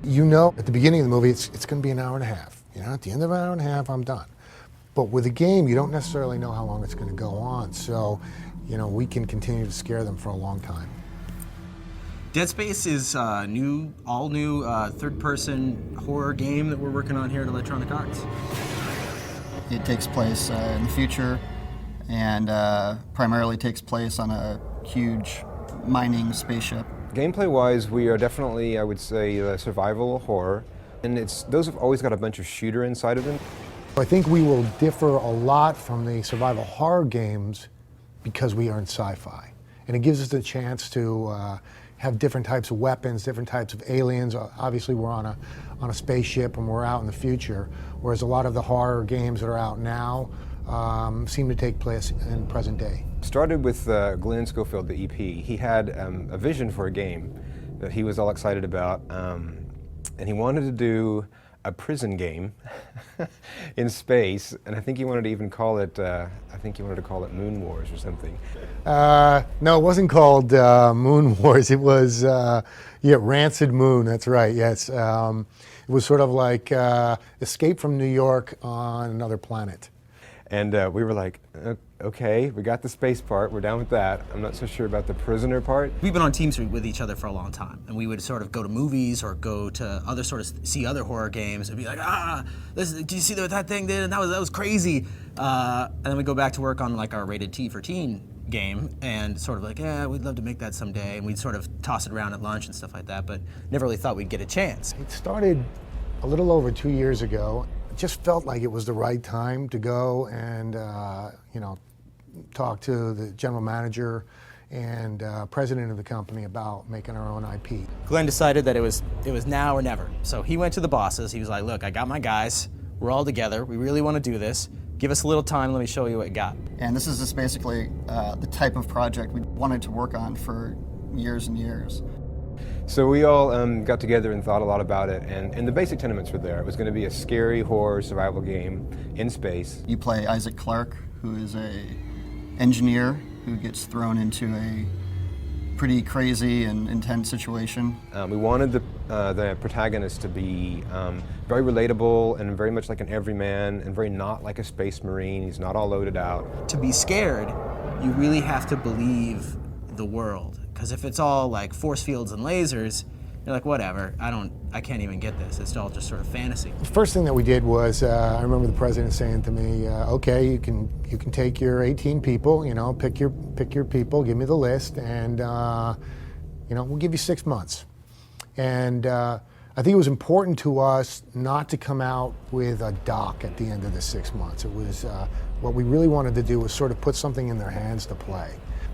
You know, at the beginning of the movie, it's going to be an hour and a half. You know, at the end of an hour and a half, I'm done. But with a game, you don't necessarily know how long it's going to go on. So, you know, we can continue to scare them for a long time. Dead Space is a all new third-person horror game that we're working on here at Electronic Arts. It takes place in the future and primarily takes place on a huge mining spaceship. Gameplay-wise, we are definitely, I would say, survival horror. And those have always got a bunch of shooter inside of them. I think we will differ a lot from the survival horror games because we are in sci-fi. And it gives us the chance to have different types of weapons, different types of aliens. Obviously, we're on a spaceship and we're out in the future, whereas a lot of the horror games that are out now seem to take place in present day. Started with Glenn Schofield, the EP. He had a vision for a game that he was all excited about, and he wanted to do a prison game in space, and I think he wanted to even call it, Moon Wars or something. No, it wasn't called Moon Wars. It was, Rancid Moon, that's right, yes. It was sort of like Escape from New York on another planet. And we were like, okay, we got the space part, we're down with that. I'm not so sure about the prisoner part. We've been on teams with each other for a long time, and we would sort of go to movies or go to other see other horror games and be like, did you see what that thing did? And that was crazy. And then we go back to work on like our rated T for teen game and sort of like, yeah, we'd love to make that someday. And we'd sort of toss it around at lunch and stuff like that, but never really thought we'd get a chance. It started a little over 2 years ago. It just felt like it was the right time to go and, talk to the general manager and president of the company about making our own IP. Glenn decided that it was now or never. So he went to the bosses. He was like, look, I got my guys. We're all together. We really want to do this. Give us a little time. Let me show you what you got. And this is just basically the type of project we wanted to work on for years and years. So we all got together and thought a lot about it, and the basic tenements were there. It was going to be a scary horror survival game in space. You play Isaac Clarke, who is a engineer who gets thrown into a pretty crazy and intense situation. We wanted the protagonist to be very relatable and very much like an everyman and very not like a space marine. He's not all loaded out. To be scared, you really have to believe the world. Because if it's all like force fields and lasers, you're like, whatever, I can't even get this. It's all just sort of fantasy. The first thing that we did was, I remember the president saying to me, okay, you can take your 18 people, pick your people, give me the list, and we'll give you 6 months. And I think it was important to us not to come out with a doc at the end of the 6 months. It was, what we really wanted to do was sort of put something in their hands to play.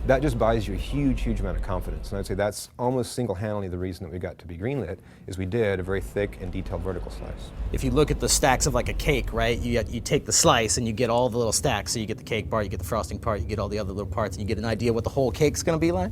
That just buys you a huge, huge amount of confidence. And I'd say that's almost single-handedly the reason that we got to be greenlit, is we did a very thick and detailed vertical slice. If you look at the stacks of like a cake, right, you take the slice and you get all the little stacks. So you get the cake part, you get the frosting part, you get all the other little parts, and you get an idea what the whole cake's gonna be like.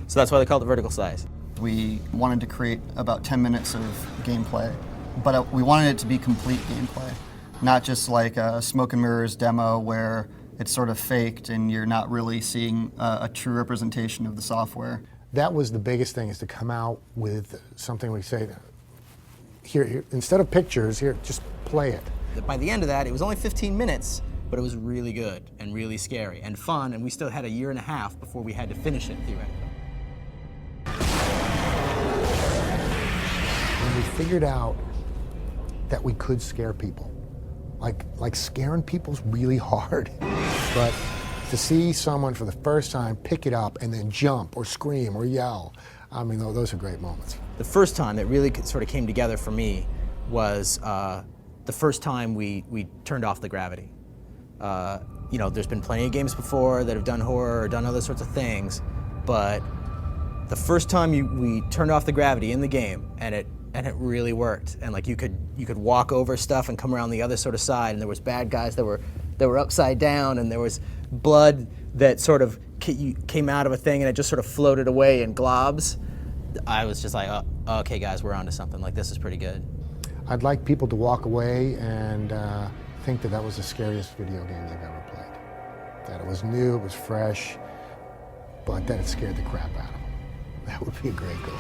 So that's why they call it the vertical slice. We wanted to create about 10 minutes of gameplay, but we wanted it to be complete gameplay, not just like a smoke and mirrors demo where it's sort of faked and you're not really seeing a true representation of the software. That was the biggest thing, is to come out with something we say, here instead of pictures, here, just play it. By the end of that, it was only 15 minutes, but it was really good and really scary and fun, and we still had a year and a half before we had to finish it, theoretically. When we figured out that we could scare people, like scaring people's really hard. But to see someone for the first time pick it up and then jump or scream or yell, I mean, those are great moments. The first time that really sort of came together for me was the first time we turned off the gravity. There's been plenty of games before that have done horror or done other sorts of things, but the first time we turned off the gravity in the game, and it really worked. And like you could walk over stuff and come around the other sort of side, and there was bad guys that were upside down, and there was blood that sort of came out of a thing and it just sort of floated away in globs. I was just like, oh, okay guys, we're onto something. Like, this is pretty good. I'd like people to walk away and think that was the scariest video game they've ever played. That it was new, it was fresh, but that it scared the crap out of them. That would be a great goal.